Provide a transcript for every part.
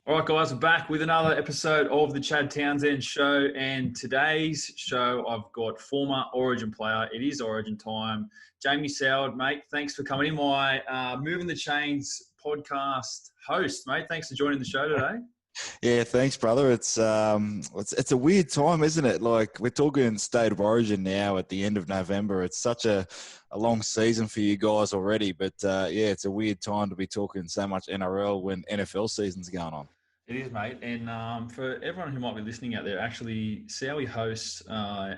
All right, guys, we're back with another episode of the Chad Townsend Show. And today's show, I've got former Origin player. It is Origin time. Jamie Soward, mate, thanks for coming in. My Moving the Chains podcast host, mate. Thanks for joining the show today. Yeah, thanks, brother. It's a weird time, isn't it? Like, we're talking state of origin now at the end of November. It's such a long season for you guys already, but yeah, it's a weird time to be talking so much NRL when NFL season's going on. It is, mate. And for everyone who might be listening out there, actually, Sowie hosts our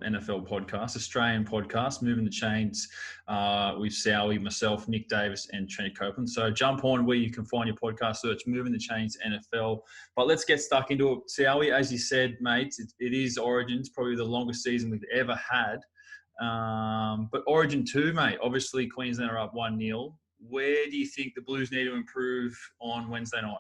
NFL podcast, Australian podcast, Moving the Chains, with Sowie, myself, Nick Davis, and Trent Copeland. So jump on where you can find your podcast search, Moving the Chains NFL. But let's get stuck into it. Sowie, as you said, mate, it is Origins, probably the longest season we've ever had. But Origin 2, mate, obviously Queensland are up 1-0. Where do you think the Blues need to improve on Wednesday night?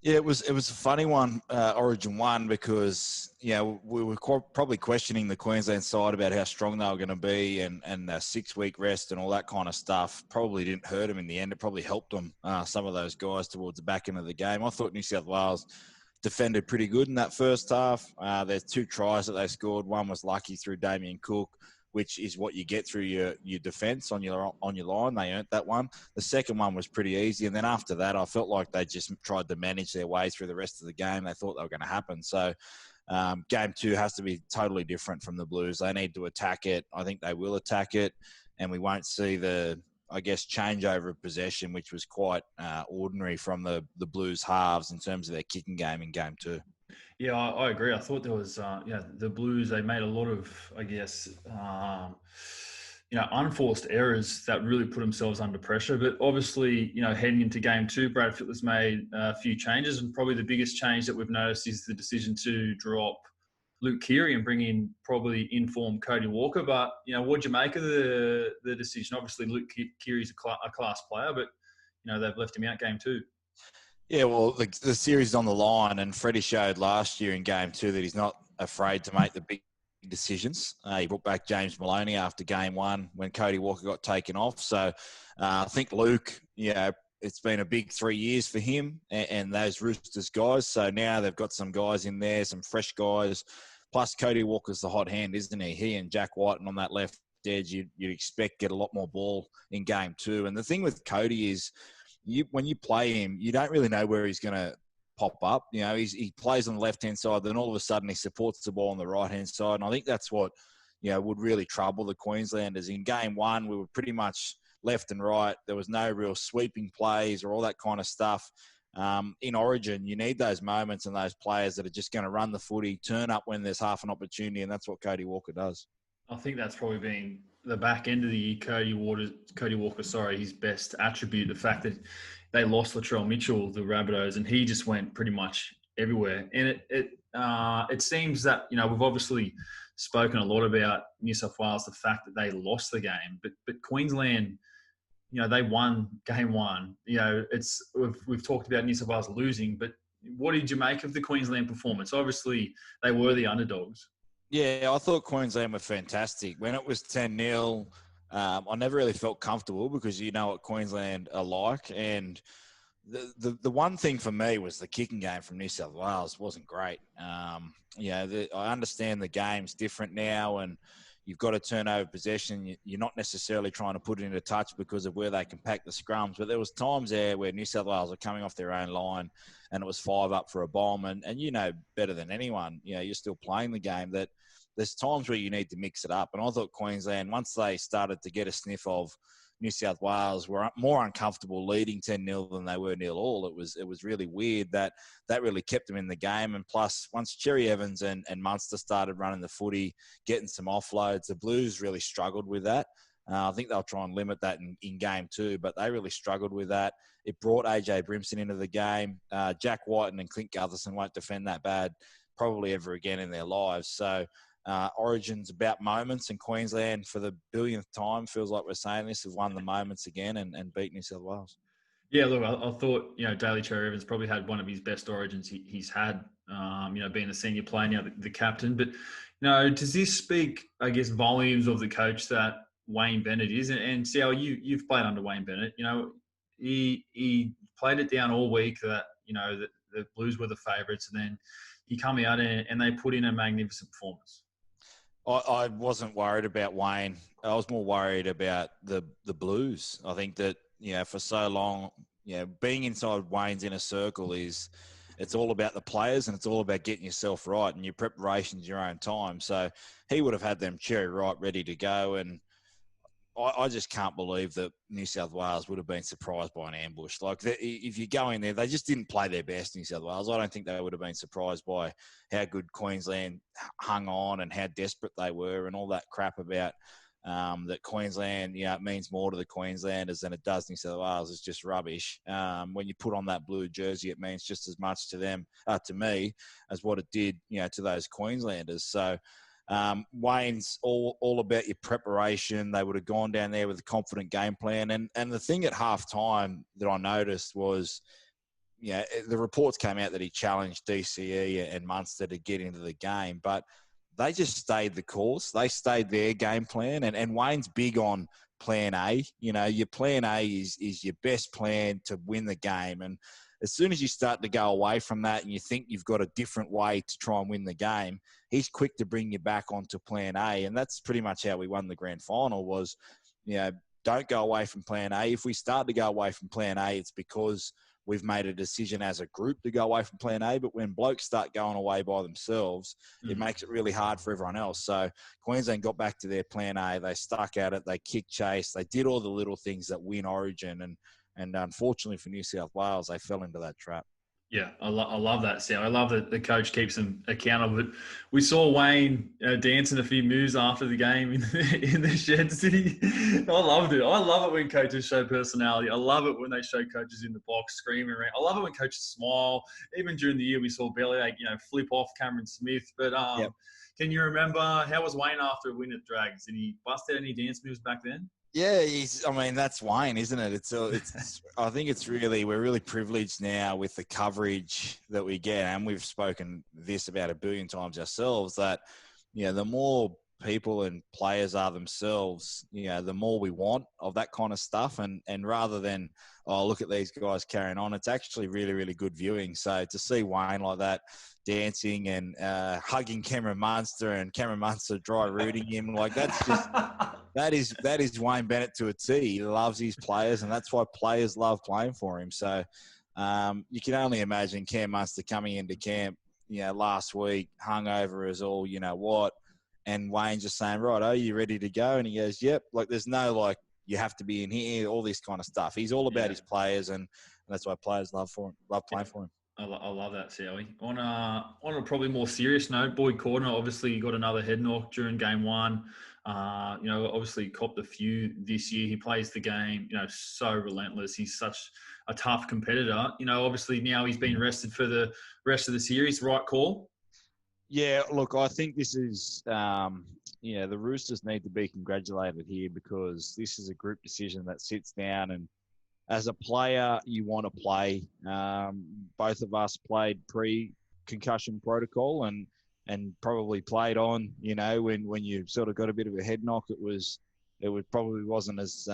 Yeah, it was a funny one, Origin 1, because we were probably questioning the Queensland side about how strong they were going to be, and a 6-week rest and all that kind of stuff probably didn't hurt them in the end. It probably helped them, some of those guys, towards the back end of the game. I thought New South Wales defended pretty good in that first half. There's 2 tries that they scored. One was lucky through Damien Cook, which is what you get through your defence on your line. They earned that one. The second one was pretty easy. And then after that, I felt like they just tried to manage their way through the rest of the game. They thought they were going to happen. So game 2 has to be totally different from the Blues. They need to attack it. I think they will attack it. And we won't see the changeover of possession, which was quite ordinary from the Blues halves in terms of their kicking game in game 2. Yeah, I agree. I thought there was, the Blues, they made a lot of, unforced errors that really put themselves under pressure. But obviously, heading into game 2, Brad Fittler's made a few changes. And probably the biggest change that we've noticed is the decision to drop Luke Keary and bring in probably informed Cody Walker. But, what'd you make of the decision? Obviously, Luke Keary's a class player, but, they've left him out game 2. Yeah, well, the series is on the line, and Freddie showed last year in game 2 that he's not afraid to make the big decisions. He brought back James Maloney after game 1 when Cody Walker got taken off. So I think Luke, it's been a big 3 years for him and those Roosters guys. So now they've got some guys in there, some fresh guys. Plus Cody Walker's the hot hand, isn't he? He and Jack Whiten on that left edge, you'd expect get a lot more ball in game 2. And the thing with Cody is, when you play him, you don't really know where he's going to pop up. He plays on the left-hand side, then all of a sudden he supports the ball on the right-hand side. And I think that's what, would really trouble the Queenslanders. In game 1, we were pretty much left and right. There was no real sweeping plays or all that kind of stuff. In Origin, you need those moments and those players that are just going to run the footy, turn up when there's half an opportunity, and that's what Cody Walker does. I think that's probably been the back end of the year, Cody Walker, his best attribute, the fact that they lost Latrell Mitchell, the Rabbitohs, and he just went pretty much everywhere. And it seems that, we've obviously spoken a lot about New South Wales, the fact that they lost the game, but Queensland, they won game 1. We've talked about New South Wales losing, but what did you make of the Queensland performance? Obviously, they were the underdogs. Yeah, I thought Queensland were fantastic. When it was 10-0, I never really felt comfortable because you know what Queensland are like. And the one thing for me was the kicking game from New South Wales wasn't great. I understand the game's different now and you've got to turn over possession. You're not necessarily trying to put it into touch because of where they can pack the scrums. But there was times there where New South Wales are coming off their own line and it was 5 up for a bomb. And better than anyone, you're still playing the game, that there's times where you need to mix it up. And I thought Queensland, once they started to get a sniff of New South Wales, were more uncomfortable leading 10-0 than they were 0-all. It was really weird that really kept them in the game. And plus, once Cherry Evans and Munster started running the footy, getting some offloads, the Blues really struggled with that. I think they'll try and limit that in game 2, but they really struggled with that. It brought AJ Brimson into the game. Jack Whiten and Clint Gutherson won't defend that bad probably ever again in their lives. So Origin's about moments, and Queensland, for the billionth time, feels like we're saying this, have won the moments again and beat New South Wales. Yeah, look, I thought, Daly Cherry Evans probably had one of his best Origins he's had, being a senior player, now the captain. But, does this speak, I guess, volumes of the coach that Wayne Bennett is? And see how you've played under Wayne Bennett. He played it down all week that, the Blues were the favourites, and then he come out and they put in a magnificent performance. I wasn't worried about Wayne. I was more worried about the Blues. I think that, for so long, being inside Wayne's inner circle it's all about the players and it's all about getting yourself right and your preparation's your own time. So he would have had them cherry ripe ready to go. And I just can't believe that New South Wales would have been surprised by an ambush. Like, if you go in there, they just didn't play their best, New South Wales. I don't think they would have been surprised by how good Queensland hung on and how desperate they were and all that crap about that Queensland, it means more to the Queenslanders than it does New South Wales. It's just rubbish. When you put on that blue jersey, it means just as much to them, to me, as what it did, to those Queenslanders. So, Wayne's all about your preparation. They would have gone down there with a confident game plan. And the thing at halftime that I noticed was, the reports came out that he challenged DCE and Munster to get into the game, but they just stayed the course. They stayed their game plan. And Wayne's big on plan A. Your plan A is your best plan to win the game. And as soon as you start to go away from that and you think you've got a different way to try and win the game, he's quick to bring you back onto plan A. And that's pretty much how we won the grand final was, don't go away from plan A. If we start to go away from plan A, it's because we've made a decision as a group to go away from plan A. But when blokes start going away by themselves, it makes it really hard for everyone else. So Queensland got back to their plan A. They stuck at it. They kicked chase. They did all the little things that win Origin. And unfortunately for New South Wales, they fell into that trap. Yeah, I love that, Sam. I love that the coach keeps them accountable. But we saw Wayne dancing a few moves after the game in the Shed City. I loved it. I love it when coaches show personality. I love it when they show coaches in the box screaming around. I love it when coaches smile. Even during the year, we saw Bellyache, flip off Cameron Smith. But Can you remember, how was Wayne after a win at Drags? Did he bust out any dance moves back then? Yeah, that's Wayne, isn't it? It's. I think we're really privileged now with the coverage that we get, and we've spoken this about a billion times ourselves. That, the more people and players are themselves, the more we want of that kind of stuff. And rather than, look at these guys carrying on, it's actually really, really good viewing. So to see Wayne like that, dancing and hugging Cameron Munster and Cameron Munster dry rooting him, like that's just. That is Wayne Bennett to a T. He loves his players, and that's why players love playing for him. So you can only imagine Cam Munster coming into camp, last week, hungover as all, what, and Wayne just saying, right, are you ready to go? And he goes, yep. Like, there's no, you have to be in here, all this kind of stuff. He's all about his players, and that's why players love playing for him. I love that, Sally. On a probably more serious note, Boyd Cordner obviously got another head knock during game one. Obviously copped a few this year. He plays the game, so relentless. He's such a tough competitor. Obviously now he's been rested for the rest of the series. Right call? Yeah, look, I think this is, the Roosters need to be congratulated here because this is a group decision that sits down, and as a player, you want to play. Both of us played pre-concussion protocol and probably played on, when you sort of got a bit of a head knock, it probably wasn't as,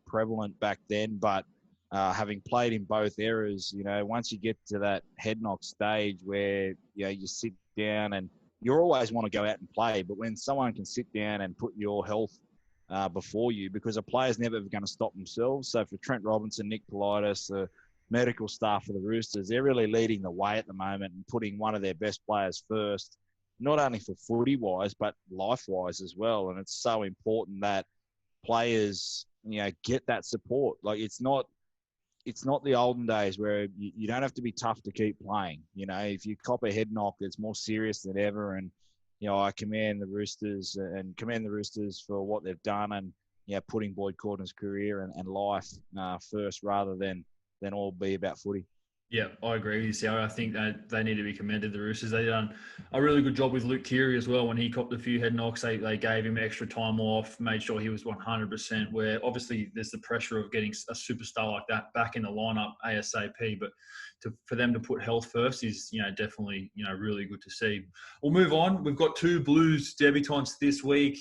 prevalent back then. But having played in both eras, once you get to that head knock stage where, you sit down and you always want to go out and play. But when someone can sit down and put your health before you, because a player's never going to stop themselves. So for Trent Robinson, Nick Politis, the medical staff for the Roosters, they're really leading the way at the moment and putting one of their best players first, not only for footy-wise, but life-wise as well. And it's so important that players, get that support. Like, it's not the olden days where you don't have to be tough to keep playing. If you cop a head knock, it's more serious than ever. And, I commend the Roosters for what they've done and, putting Boyd Cordner's career and life first rather than all be about footy. Yeah, I agree with you, Sal. I think that they need to be commended, the Roosters. They've done a really good job with Luke Keary as well. When he copped a few head knocks, they gave him extra time off, made sure he was 100%, where obviously there's the pressure of getting a superstar like that back in the lineup ASAP. But for them to put health first is, definitely, really good to see. We'll move on. We've got two Blues debutants this week,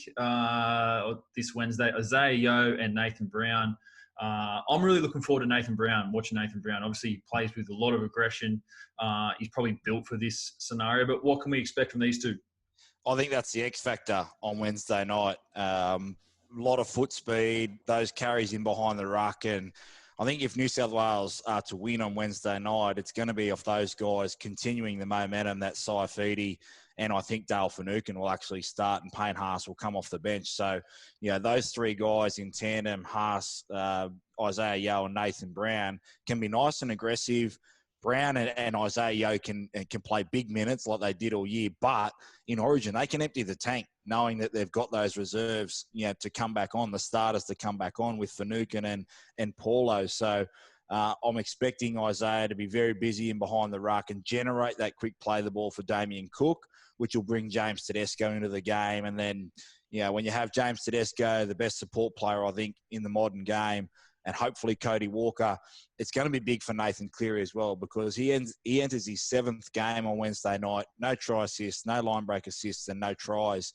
this Wednesday, Isaiah Yeo and Nathan Brown. I'm really looking forward to Nathan Brown, watching Nathan Brown. Obviously, he plays with a lot of aggression. He's probably built for this scenario, but what can we expect from these two? I think that's the X factor on Wednesday night. A lot of foot speed, those carries in behind the ruck. And I think if New South Wales are to win on Wednesday night, it's going to be off those guys continuing the momentum that Saifidi and I think Dale Finucane will actually start, and Payne Haas will come off the bench. So, those three guys in tandem, Haas, Isaiah Yeo and Nathan Brown, can be nice and aggressive. Brown and Isaiah Yeo can play big minutes like they did all year, but in Origin, they can empty the tank knowing that they've got those reserves, to come back on, the starters to come back on with Finucane and Paulo. So I'm expecting Isaiah to be very busy in behind the ruck and generate that quick play the ball for Damien Cook, which will bring James Tedesco into the game. And then, when you have James Tedesco, the best support player, I think, in the modern game, and hopefully Cody Walker, it's going to be big for Nathan Cleary as well, because he enters his 7th game on Wednesday night, no try assists, no line break assists, and no tries.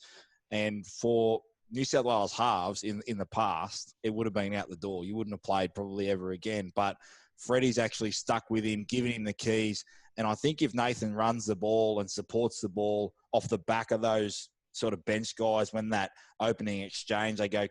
And for New South Wales halves in the past, it would have been out the door. You wouldn't have played probably ever again. But Freddie's actually stuck with him, giving him the keys. And I think if Nathan runs the ball and supports the ball off the back of those sort of bench guys, when that opening exchange, they go,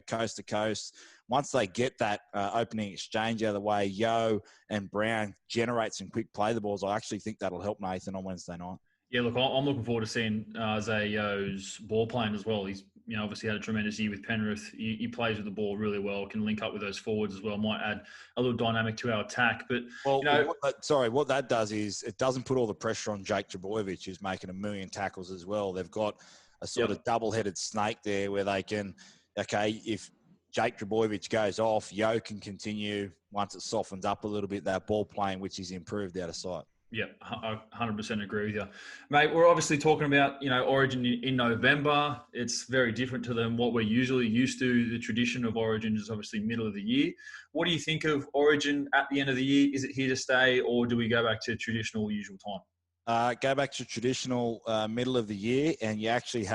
coast to coast. Once they get that opening exchange out of the way, Yeo and Brown generate some quick play the balls. I actually think that'll help Nathan on Wednesday night. Yeah, look, I'm looking forward to seeing Isaiah Yeo's ball playing as well. He's obviously had a tremendous year with Penrith. He plays with the ball really well, can link up with those forwards as well, might add a little dynamic to our attack. But, what that does is it doesn't put all the pressure on Jake Trbojevic, who's making 1 million tackles as well. They've got a sort of double-headed snake there where they can, if Jake Trbojevic goes off, Yeo can continue once it softens up a little bit, that ball playing, which is improved out of sight. Yeah, I 100% agree with you. Mate, we're obviously talking about, Origin in November. It's very different to than what we're usually used to. The tradition of Origin is obviously middle of the year. What do you think of Origin at the end of the year? Is it here to stay, or do we go back to traditional usual time? Go back to traditional middle of the year, and you actually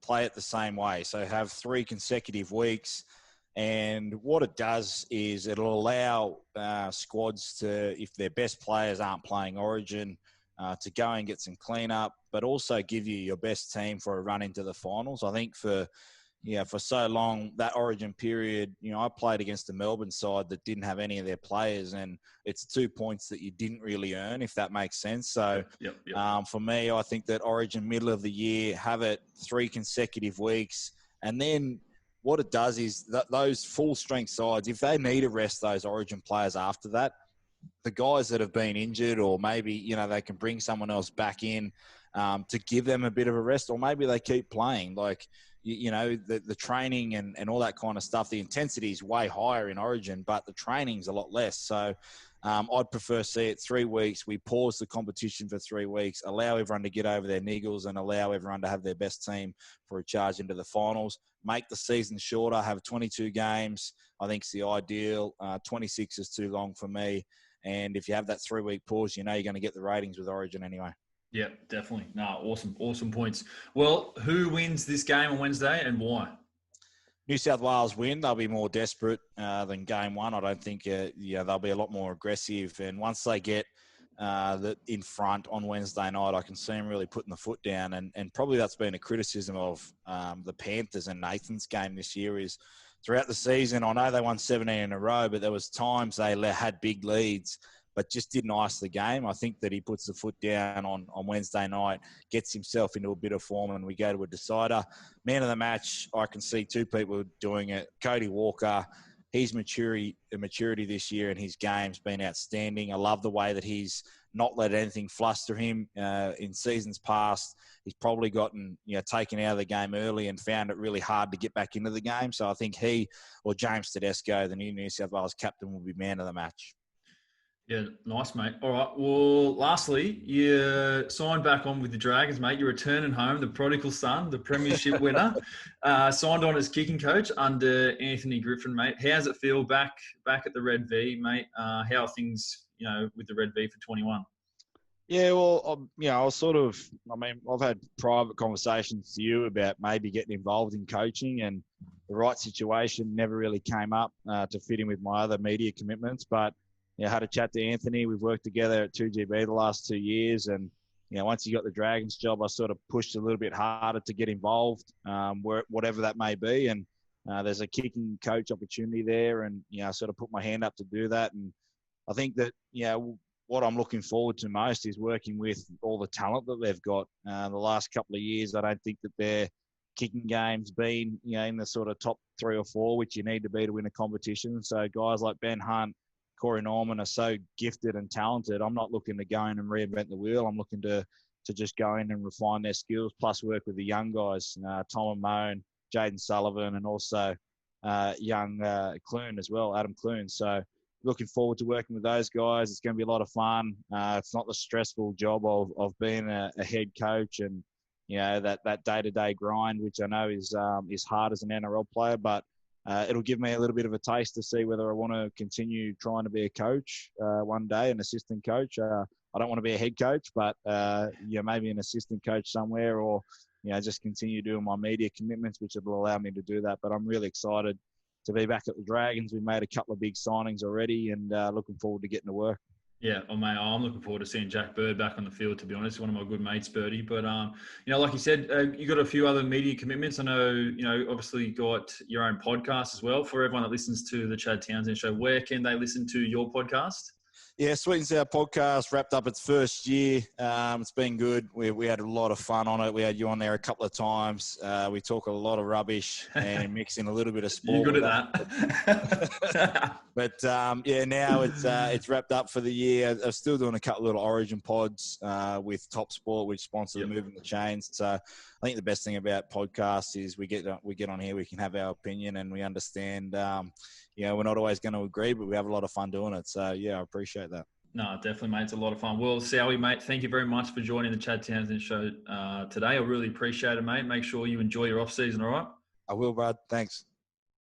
play it the same way. So have 3 consecutive weeks. And what it does is it'll allow squads to, if their best players aren't playing Origin, to go and get some cleanup, but also give you your best team for a run into the finals. I think for so long, that Origin period, I played against the Melbourne side that didn't have any of their players, and it's 2 points that you didn't really earn, if that makes sense. So for me, I think that Origin middle of the year, have it 3 consecutive weeks, and then what it does is that those full-strength sides, if they need to rest those Origin players after that, the guys that have been injured, or maybe, they can bring someone else back in to give them a bit of a rest, or maybe they keep playing. Like, the training and all that kind of stuff, the intensity is way higher in Origin, but the training's a lot less. So I'd prefer see it 3 weeks. We pause the competition for 3 weeks, allow everyone to get over their niggles and allow everyone to have their best team for a charge into the finals. Make the season shorter, have 22 games. I think it's the ideal. 26 is too long for me. And if you have that 3-week pause, you're going to get the ratings with Origin anyway. Yeah, definitely. No, awesome points. Well, who wins this game on Wednesday and why? New South Wales win. They'll be more desperate than game one. I don't think they'll be a lot more aggressive. And once they get in front on Wednesday night, I can see them really putting the foot down. And probably that's been a criticism of the Panthers and Nathan's game this year is throughout the season, I know they won 17 in a row, but there was times they had big leads but just didn't ice the game. I think that he puts the foot down on Wednesday night, gets himself into a bit of form, and we go to a decider. Man of the match, I can see 2 people doing it. Cody Walker, his maturity this year in his game's been outstanding. I love the way that he's not let anything fluster him. In seasons past, he's probably gotten taken out of the game early and found it really hard to get back into the game. So I think he or James Tedesco, the new New South Wales captain, will be man of the match. Yeah, nice, mate. All right. Well, lastly, you signed back on with the Dragons, mate. You're returning home, the prodigal son, the premiership winner. Signed on as kicking coach under Anthony Griffin, mate. How's it feel back at the Red V, mate? How are things, with the Red V for 21? Yeah, well, I was I've had private conversations to you about maybe getting involved in coaching, and the right situation never really came up to fit in with my other media commitments. But, I had a chat to Anthony. We've worked together at 2GB the last 2 years. And, once he got the Dragons job, I sort of pushed a little bit harder to get involved, whatever that may be. And there's a kicking coach opportunity there. And, I sort of put my hand up to do that. And I think that, what I'm looking forward to most is working with all the talent that they've got. The last couple of years, I don't think that their kicking game's been, in the sort of top 3 or 4, which you need to be to win a competition. So guys like Ben Hunt, Corey Norman are so gifted and talented. I'm not looking to go in and reinvent the wheel. I'm looking to just go in and refine their skills, plus work with the young guys, Tom and Moan, Jaden Sullivan, and also young Clune as well, Adam Clune. So looking forward to working with those guys. It's going to be a lot of fun. It's not the stressful job of being a head coach and, that day-to-day grind, which I know is hard as an NRL player, but it'll give me a little bit of a taste to see whether I want to continue trying to be a coach one day, an assistant coach. I don't want to be a head coach, but, maybe an assistant coach somewhere, or, just continue doing my media commitments, which will allow me to do that. But I'm really excited to be back at the Dragons. We made a couple of big signings already, and looking forward to getting to work. Yeah, well, mate, I'm looking forward to seeing Jack Bird back on the field, to be honest. One of my good mates, Birdie. But, like you said, you got a few other media commitments. I know, obviously you got your own podcast as well. For everyone that listens to the Chad Townsend Show, where can they listen to your podcast? Yeah, Sweet and Sour podcast wrapped up its first year. It's been good. We had a lot of fun on it. We had you on there a couple of times. We talk a lot of rubbish and mix in a little bit of sport. You're good at that. But now it's wrapped up for the year. I'm still doing a couple of little Origin pods with Top Sport, which sponsors Moving the Chains. So I think the best thing about podcasts is we get on here, we can have our opinion, and we understand. We're not always going to agree, but we have a lot of fun doing it. So, I appreciate that. No, definitely, mate. It's a lot of fun. Well, Sowie, mate, thank you very much for joining the Chad Townsend Show today. I really appreciate it, mate. Make sure you enjoy your off-season, all right? I will, Brad. Thanks.